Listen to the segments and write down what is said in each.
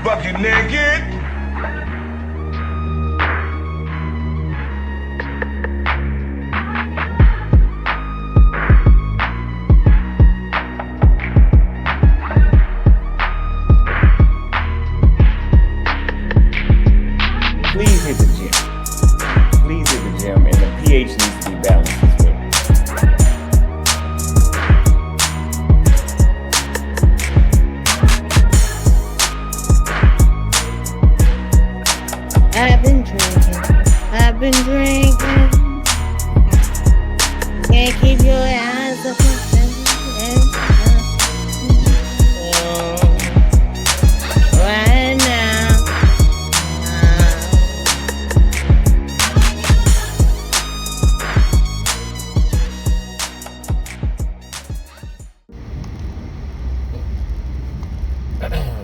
Bucket naked. Please hit the gym. Please hit the gym, and the pH needs to be balanced as well. I've been drinking. Can't keep your eyes open. Right now.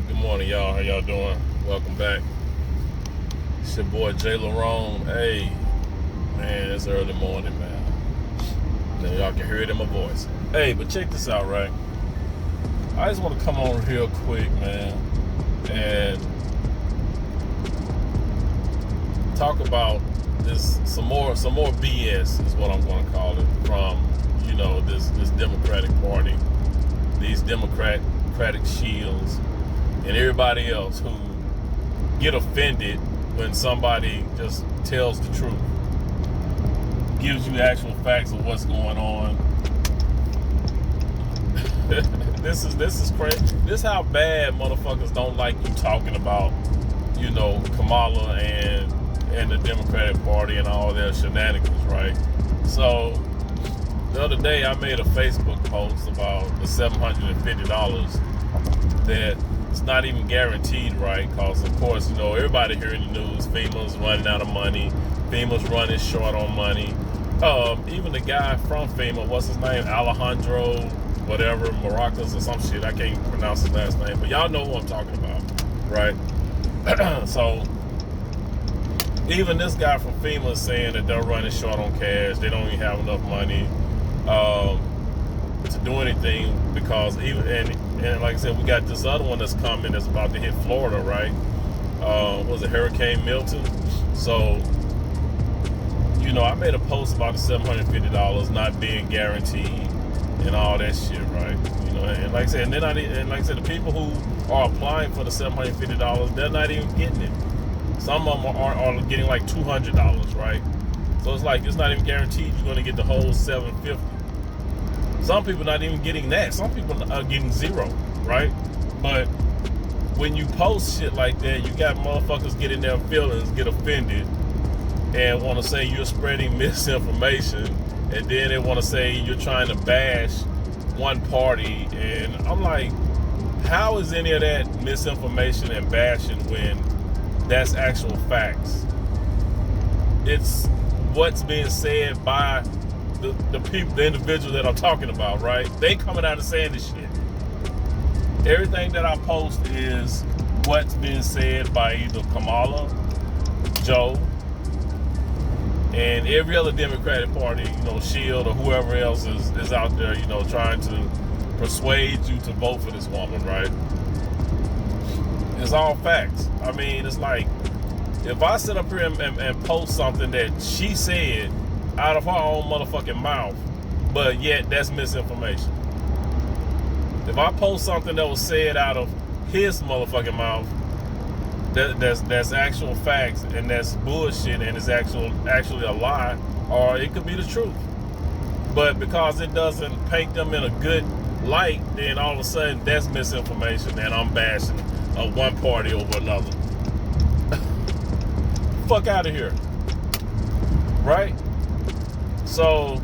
Good morning, y'all. How y'all doing? Welcome back. It's your boy JLerone. Hey, man, it's early morning, man. Now y'all can hear it in my voice. Hey, but check this out, right? I just want to come on real quick, man, and talk about this some more BS is what I'm going to call it from this Democratic Party, these Democratic shields, and everybody else who get offended when somebody just tells the truth, gives you actual facts of what's going on. This is crazy. This is how bad motherfuckers don't like you talking about, Kamala and the Democratic Party and all their shenanigans, right? So the other day I made a Facebook post about the $750 that it's not even guaranteed, right? Because of course, everybody here in the news, FEMA's running out of money, FEMA's running short on money. Even the guy from FEMA, what's his name? Alejandro, whatever, Maracas or some shit. I can't pronounce his last name, but y'all know who I'm talking about, right? So even this guy from FEMA is saying that they're running short on cash. They don't even have enough money to do anything, because and like I said, we got this other one that's coming that's about to hit Florida, right? Was it Hurricane Milton? So, I made a post about the $750 not being guaranteed and all that shit, right? And like I said, the people who are applying for the $750, they're not even getting it. Some of them are getting like $200, right? So it's like, it's not even guaranteed you're going to get the whole $750. Some people not even getting that. Some people are getting zero, right? But when you post shit like that, you got motherfuckers get in their feelings, get offended, and want to say you're spreading misinformation, and then they want to say you're trying to bash one party. And I'm like, how is any of that misinformation and bashing when that's actual facts? It's what's being said by the people, the individuals that I'm talking about, right? They coming out and saying this shit. Everything that I post is what's being said by either Kamala, Joe, and every other Democratic Party, shield or whoever else is out there, trying to persuade you to vote for this woman, right? It's all facts. I mean, it's like, if I sit up here and post something that she said out of her own motherfucking mouth, but yet that's misinformation. If I post something that was said out of his motherfucking mouth, that's actual facts, and that's bullshit, and it's actually a lie, or it could be the truth. But because it doesn't paint them in a good light, then all of a sudden that's misinformation, and I'm bashing one party over another. Fuck out of here, right? So,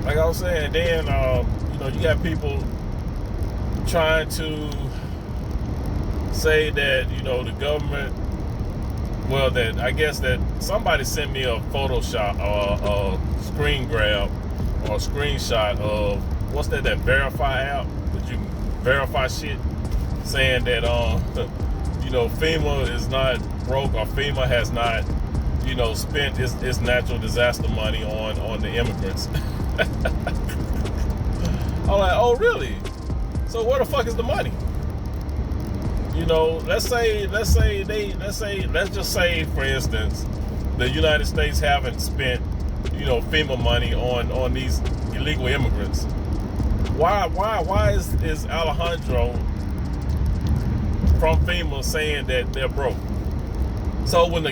like I was saying, then you got people trying to say that, you know, the government, well, that I guess that somebody sent me a Photoshop or a screen grab or a screenshot of, what's that verify app that you verify shit, saying that you know, FEMA is not broke, or FEMA has not, you know, spent its natural disaster money on the immigrants. I'm like, oh really? So where the fuck is the money? You know, let's just say, for instance, the United States haven't spent, you know, FEMA money on these illegal immigrants. Why is Alejandro from FEMA saying that they're broke? So when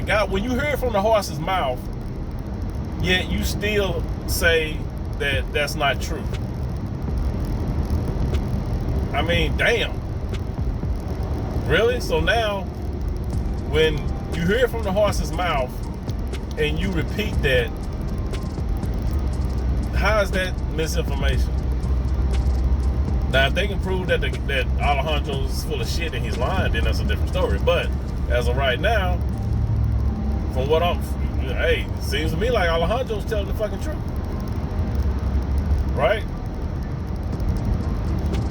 you hear it from the horse's mouth, yet you still say that that's not true. I mean, damn. Really? So now, when you hear it from the horse's mouth and you repeat that, how is that misinformation? Now, if they can prove that Alejandro's full of shit and he's lying, then that's a different story. But as of right now, from what it seems to me like Alejandro's telling the fucking truth, right?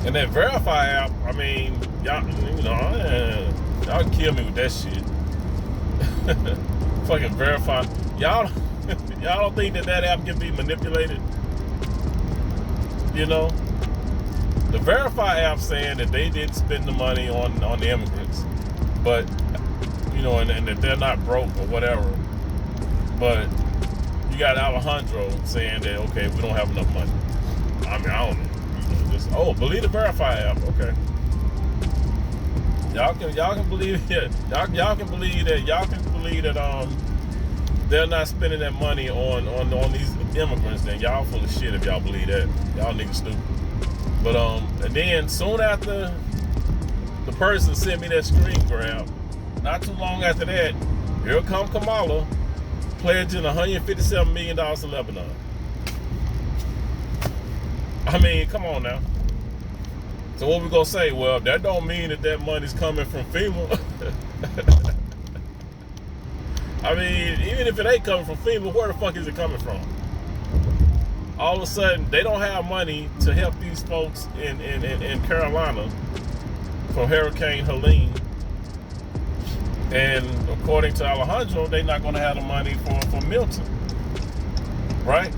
And that verify app, I mean, y'all, you know, y'all kill me with that shit. Fucking verify, y'all don't think that app can be manipulated? You know, the verify app saying that they did spend the money on the immigrants, but you know, and that they're not broke or whatever. But you got Alejandro saying that, okay, we don't have enough money. I mean, I don't know. Believe the verify app. Okay. Y'all can believe it. Y'all can believe that they're not spending that money on these immigrants. Then y'all full of shit if y'all believe that. Y'all niggas stupid. But and then soon after the person sent me that screen grab, not too long after that, here come Kamala pledging $157 million to Lebanon. I mean, come on now. So what we gonna say? Well, that don't mean that money's coming from FEMA. I mean, even if it ain't coming from FEMA, where the fuck is it coming from? All of a sudden, they don't have money to help these folks in Carolina from Hurricane Helene. And according to Alejandro, they're not gonna have the money for Milton. Right?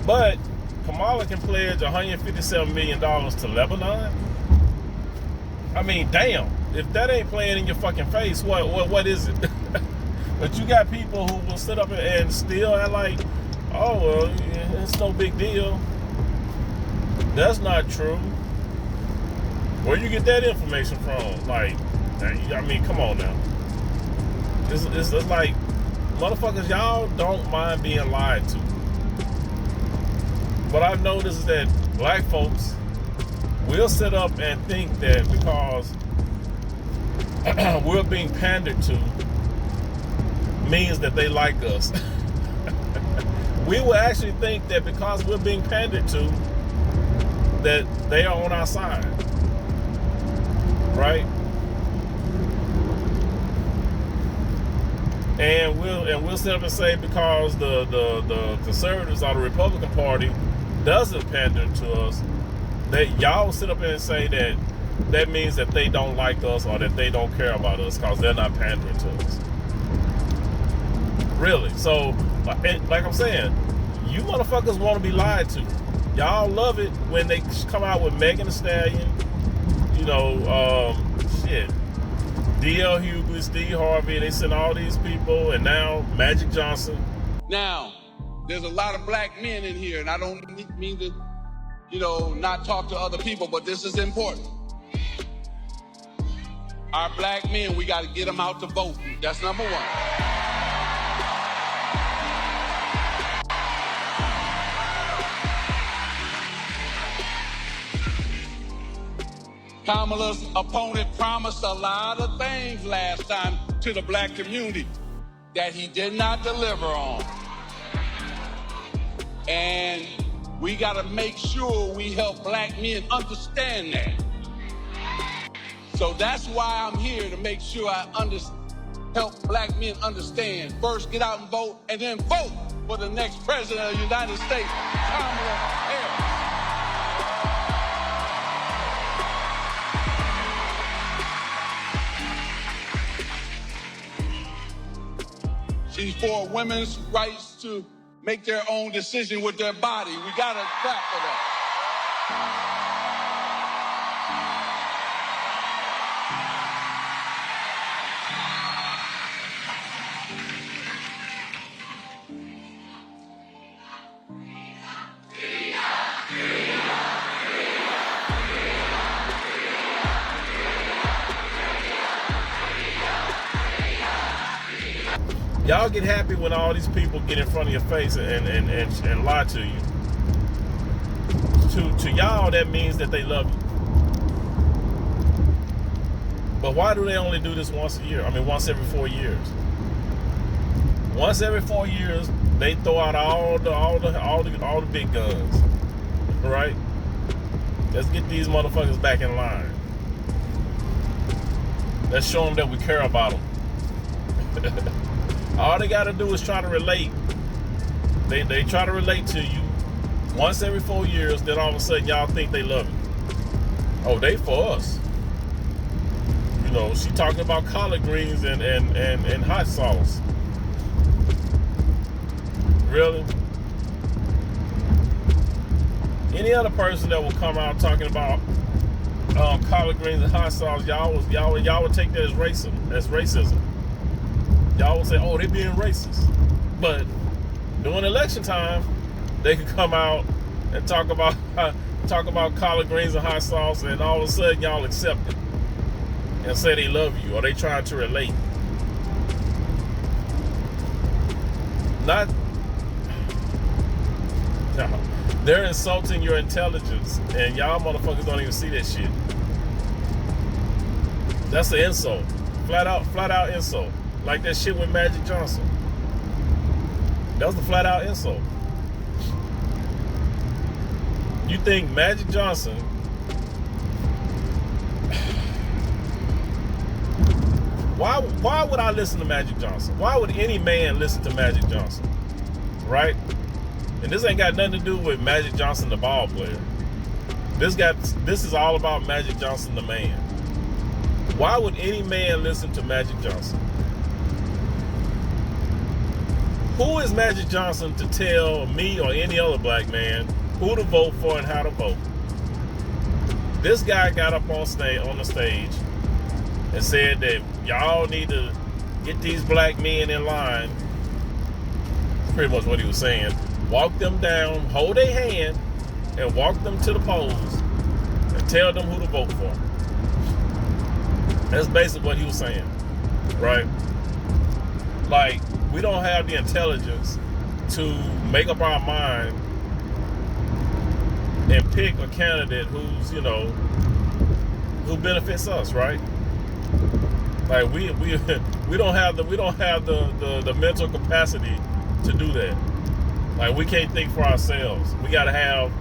But Kamala can pledge $157 million to Lebanon. I mean, damn. If that ain't playing in your fucking face, what is it? But you got people who will sit up and still act like, oh, well, it's no big deal. That's not true. Where you get that information from? Like, I mean, come on now. It's like, motherfuckers, y'all don't mind being lied to. What I've noticed is that black folks will sit up and think that because we're being pandered to means that they like us. We will actually think that because we're being pandered to, that they are on our side, right? And we'll sit up and say because the conservatives or the Republican Party doesn't pander to us, that y'all sit up and say that means that they don't like us or that they don't care about us because they're not pandering to us. Really? So, like I'm saying, you motherfuckers want to be lied to. Y'all love it when they come out with Megan Thee Stallion, you know, shit, D.L. Hughley, Steve Harvey, they send all these people, and now Magic Johnson. Now, there's a lot of black men in here, and I don't mean to, you know, not talk to other people, but this is important. Our black men, we got to get them out to vote. That's number one. Kamala's opponent promised a lot of things last time to the black community that he did not deliver on. And We got to make sure we help black men understand that. So that's why I'm here, to make sure I help black men understand. First, get out and vote, and then vote for the next president of the United States, Kamala Harris. She's for women's rights to make their own decision with their body. We got to clap for that. Y'all get happy when all these people get in front of your face and lie to you. To y'all, that means that they love you. But why do they only do this once a year? I mean, once every 4 years. Once every 4 years, they throw out all the big guns, right? Let's get these motherfuckers back in line. Let's show them that we care about them. All they got to do is try to relate. They try to relate to you once every 4 years. Then all of a sudden, y'all think they love you. Oh, they for us. You know, she talking about collard greens and hot sauce. Really? Any other person that will come out talking about collard greens and hot sauce, y'all would take that as racism. Y'all would say, "Oh, they being racist." But during election time, they could come out and talk about collard greens and hot sauce, and all of a sudden y'all accept it and say they love you, or they trying to relate. They're insulting your intelligence, and y'all motherfuckers don't even see that shit. That's an insult, flat out insult. Like that shit with Magic Johnson. That was a flat out insult. You think Magic Johnson why would I listen to Magic Johnson? Why would any man listen to Magic Johnson? Right? And this ain't got nothing to do with Magic Johnson, the ball player. This is all about Magic Johnson, the man. Why would any man listen to Magic Johnson? Who is Magic Johnson to tell me or any other black man who to vote for and how to vote? This guy got up on the stage and said that y'all need to get these black men in line. Pretty much what he was saying. Walk them down, hold their hand, and walk them to the polls and tell them who to vote for. That's basically what he was saying, right? Like, we don't have the intelligence to make up our mind and pick a candidate who's, who benefits us, right? Like we don't have the mental capacity to do that. Like, we can't think for ourselves. We gotta have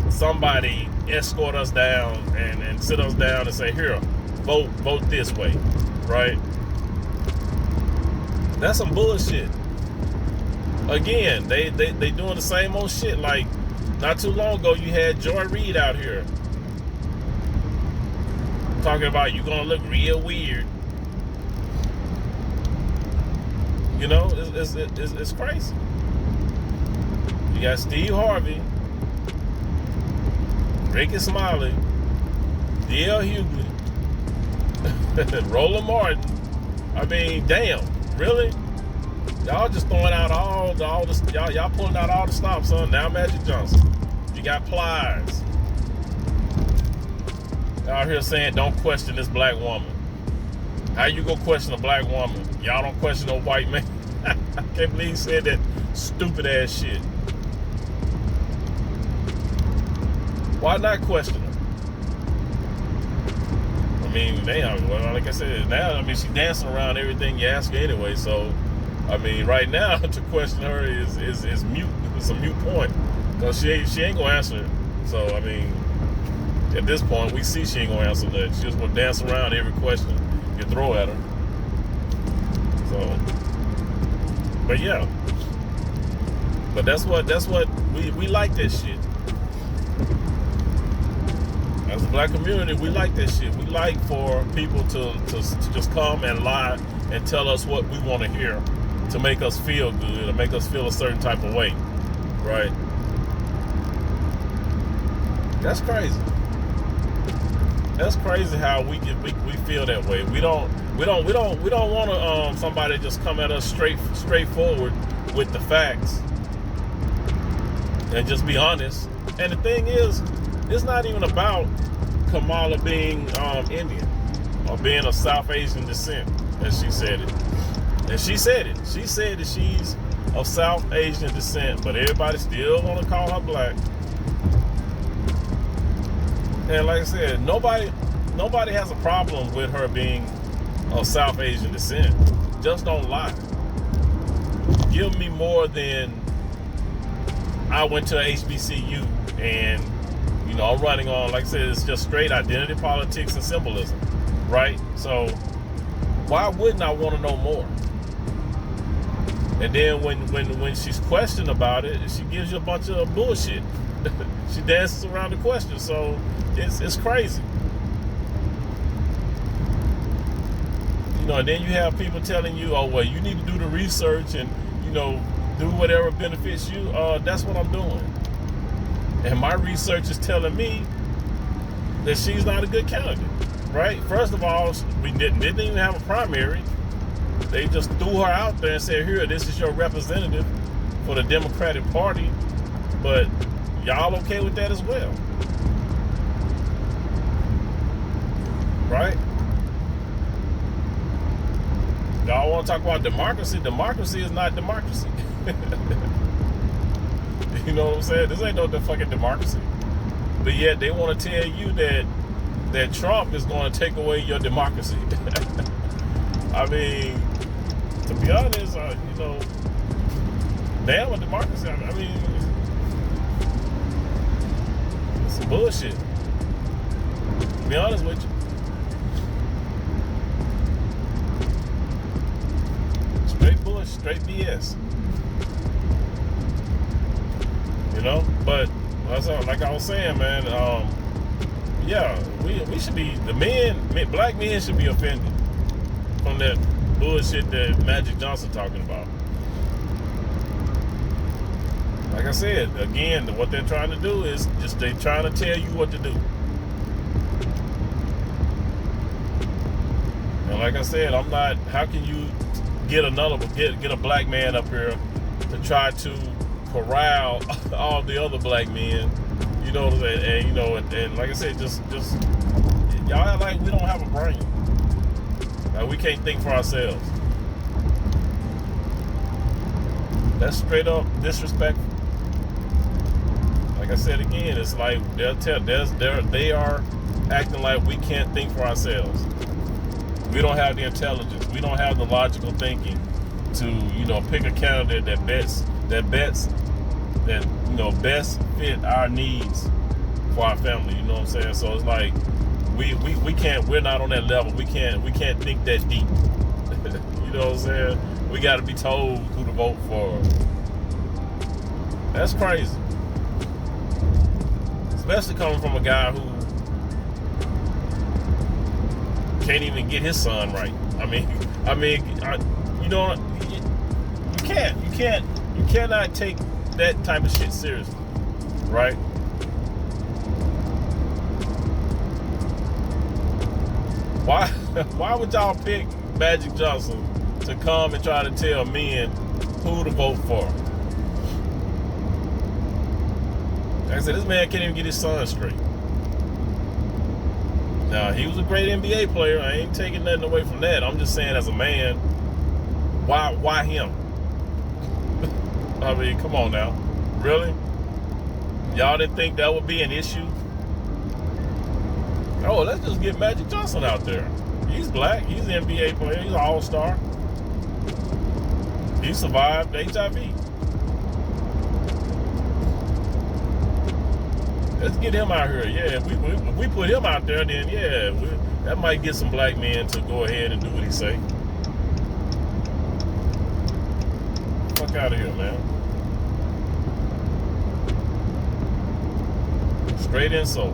somebody escort us down and sit us down and say, "Here, vote this way," right? That's some bullshit. Again, they doing the same old shit. Like, not too long ago, you had Joy Reid out here talking about you gonna look real weird. It's crazy. You got Steve Harvey, Ricky Smiley, D.L. Hughley, Roland Martin. I mean, damn. Really? Y'all just throwing out all the y'all pulling out all the stops on now Magic Johnson. You got Pliers. Y'all here saying don't question this black woman. How you gonna question a black woman? Y'all don't question a white man. I can't believe he said that stupid ass shit. Why not question her? I mean, like I said, now, she's dancing around everything you ask her anyway. So, right now, to question her is mute. It's a mute point. Because she ain't gonna answer it. So, I mean, at this point, we see she ain't gonna answer that. She just gonna dance around every question you throw at her. So, but yeah. But that's what we like that shit. As a black community, we like that shit. We like for people to just come and lie and tell us what we want to hear to make us feel good or make us feel a certain type of way, right? That's crazy. That's crazy how we feel that way. We don't want to somebody just come at us straightforward with the facts and just be honest. And the thing is, it's not even about Kamala being Indian or being of South Asian descent, as she said it. And she said it. She said that she's of South Asian descent, but everybody still want to call her black. And like I said, nobody has a problem with her being of South Asian descent. Just don't lie. Give me more than I went to HBCU and, you know, I'm running on, like I said, it's just straight identity politics and symbolism, right? So why wouldn't I want to know more? And then when she's questioned about it, she gives you a bunch of bullshit. She dances around the question, so it's crazy. You know, and then you have people telling you, oh, well, you need to do the research and, you know, do whatever benefits you. That's what I'm doing. And my research is telling me that she's not a good candidate, right? First of all, we didn't even have a primary. They just threw her out there and said, here, this is your representative for the Democratic Party. But y'all okay with that as well? Right? Y'all want to talk about democracy? Democracy is not democracy. You know what I'm saying? This ain't no fucking democracy. But yet they want to tell you that Trump is going to take away your democracy. I mean, to be honest, you know, damn a democracy. I mean, it's some bullshit. To be honest with you. Straight bullshit, straight BS. You know, but like I was saying, man, yeah, we should be, black men should be offended from that bullshit that Magic Johnson talking about. Like I said, again, what they're trying to do is just they trying to tell you what to do. And like I said, I'm not. How can you get a black man up here to try to corral all the other black men? You know, and you know, and like I said, just y'all act like we don't have a brain. Like we can't think for ourselves. That's straight up disrespectful. Like I said again, it's like they are acting like we can't think for ourselves. We don't have the intelligence. We don't have the logical thinking to, you know, pick a candidate that bets that, you know, best fit our needs for our family. You know what I'm saying? So it's like we can't. We're not on that level. We can't think that deep. You know what I'm saying? We got to be told who to vote for. That's crazy. Especially coming from a guy who can't even get his son right. I mean, you know, you cannot take that type of shit seriously, right? Why would y'all pick Magic Johnson to come and try to tell men who to vote for? Like I said, this man can't even get his son straight. Now, he was a great NBA player. I ain't taking nothing away from that. I'm just saying, as a man, why him? I mean, come on now. Really? Y'all didn't think that would be an issue? Oh, let's just get Magic Johnson out there. He's black. He's an NBA player. He's an all-star. He survived HIV. Let's get him out here. Yeah, if we put him out there, then yeah, that might get some black men to go ahead and do what he say. Fuck out of here, man. Straight insult.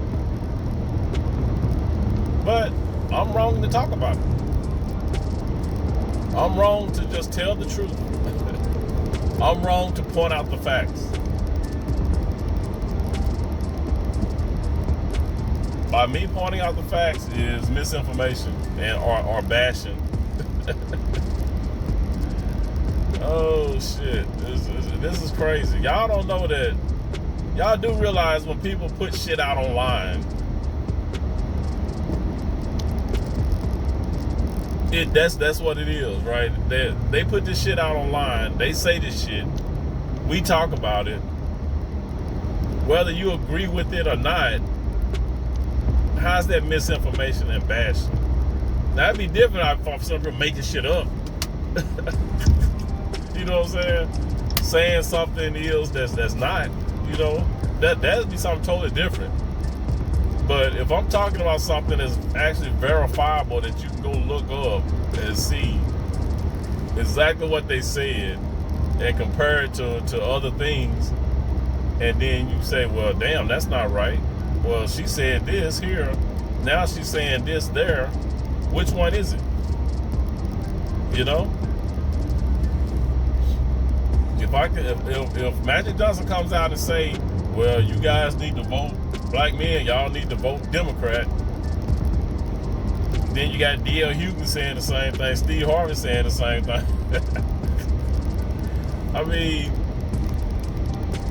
But I'm wrong to talk about it. I'm wrong to just tell the truth. I'm wrong to point out the facts. By me pointing out the facts is misinformation and or bashing. Oh shit, this is crazy. Y'all don't know that. Y'all do realize when people put shit out online, that's what it is, right? They put this shit out online. They say this shit. We talk about it. Whether you agree with it or not, how's that misinformation and bashing? Now, it'd be different if some people making shit up. You know what I'm saying? Saying something is that's not, you know, that'd be something totally different. But if I'm talking about something that's actually verifiable that you can go look up and see exactly what they said and compare it to other things, and then you say, well, damn, that's not right. Well, she said this here, now she's saying this there. Which one is it? You know? If Magic Johnson comes out and say, well, you guys need to vote, black men, y'all need to vote Democrat. Then you got D.L. Hughley saying the same thing, Steve Harvey saying the same thing. I mean,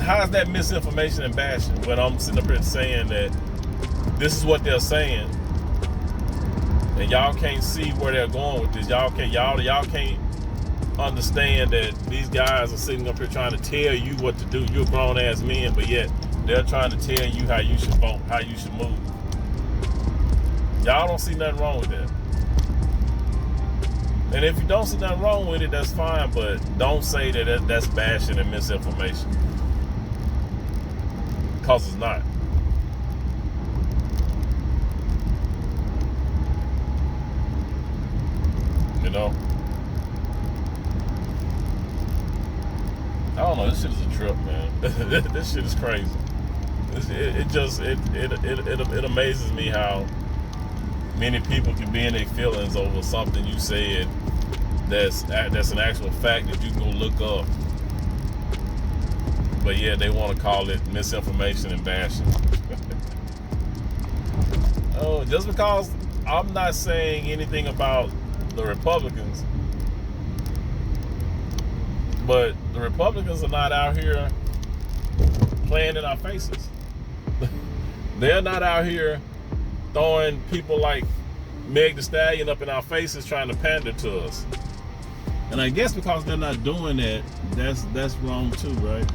how's that misinformation and bashing when I'm sitting up here saying that this is what they're saying, and y'all can't see where they're going with this? Y'all can't understand that these guys are sitting up here trying to tell you what to do. You're grown ass men, but yet they're trying to tell you how you should vote, how you should move. Y'all don't see nothing wrong with that. And if you don't see nothing wrong with it, that's fine, but don't say that's bashing and misinformation. Because it's not. You know? I don't know, this shit is a trip, man. This shit is crazy. It amazes me how many people can be in their feelings over something you said that's an actual fact that you can go look up. But yeah, they want to call it misinformation and bashing. Oh, just because I'm not saying anything about the Republicans, but the Republicans are not out here playing in our faces. They're not out here throwing people like Meg Thee Stallion up in our faces trying to pander to us. And I guess because they're not doing that, that's wrong too, right?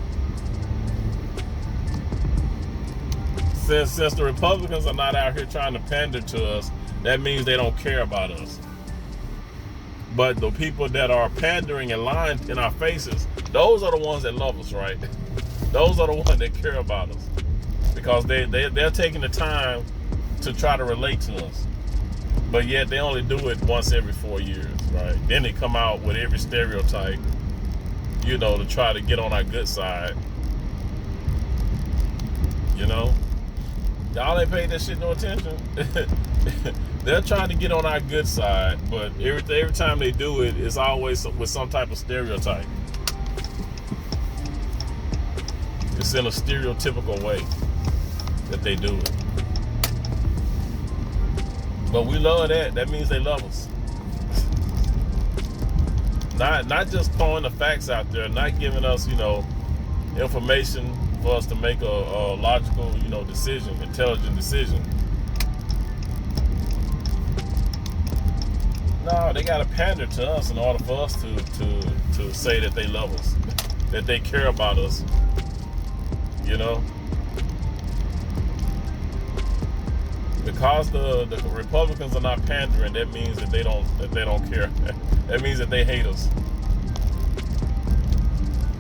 Since the Republicans are not out here trying to pander to us, that means they don't care about us. But the people that are pandering and lying in our faces, those are the ones that love us, right? Those are the ones that care about us. Because they're taking the time to try to relate to us. But yet they only do it once every 4 years, right? Then they come out with every stereotype, you know, to try to get on our good side. You know? Y'all ain't paying that shit no attention. They're trying to get on our good side, but every time they do it, it's always with some type of stereotype. It's in a stereotypical way that they do it. But we love that. That means they love us. Not just throwing the facts out there, not giving us, you know, information for us to make a logical, you know, decision, intelligent decision. No, they gotta pander to us in order for us to say that they love us, that they care about us. You know? Because the Republicans are not pandering, that means that they don't care. That means that they hate us.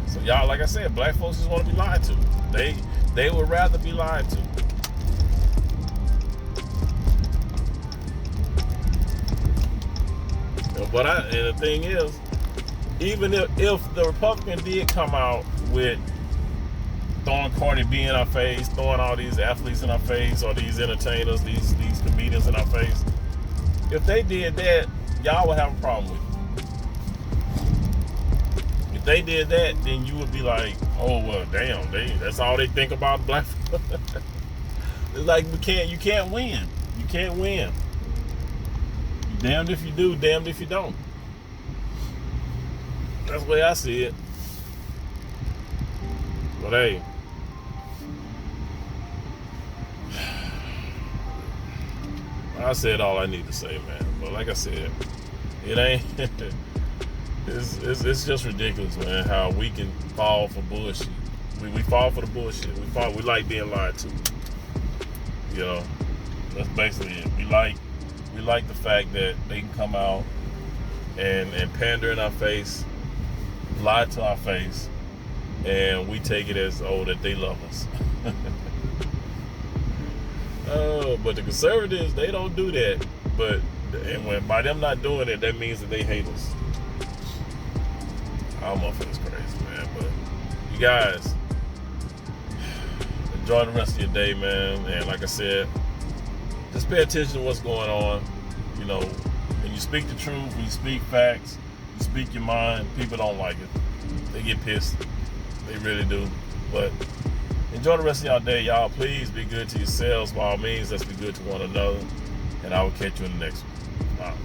So y'all, like I said, black folks just want to be lied to. They would rather be lied to. And the thing is, even if the Republican did come out with throwing Cardi B in our face, throwing all these athletes in our face, or these entertainers, these comedians in our face, if they did that, y'all would have a problem with it. If they did that, then you would be like, oh well, damn, that's all they think about black people. It's like you can't win. You can't win. You're damned if you do, damned if you don't. That's the way I see it. But hey, I said all I need to say, man. But like I said, it ain't. It's just ridiculous, man. How we can fall for bullshit. We fall for the bullshit. We like being lied to. You know, that's basically it. We like the fact that they can come out and pander in our face, lie to our face, and we take it as that they love us. But the conservatives, they don't do that. And by them not doing it, that means that they hate us. I don't know if it's crazy, man. But you guys, enjoy the rest of your day, man. And like I said, just pay attention to what's going on. You know, when you speak the truth, when you speak facts, you speak your mind, people don't like it. They get pissed. They really do. But enjoy the rest of y'all day, y'all. Please be good to yourselves. By all means, let's be good to one another. And I will catch you in the next one. Bye.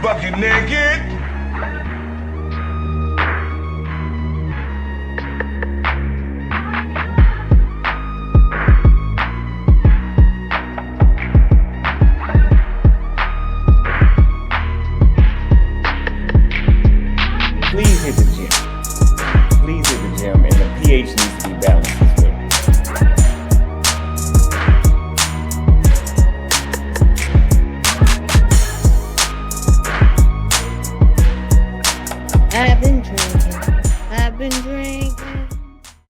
Bucket naked. Please hit the gym. Please hit the gym, and the pH needs to be balanced as well. I've been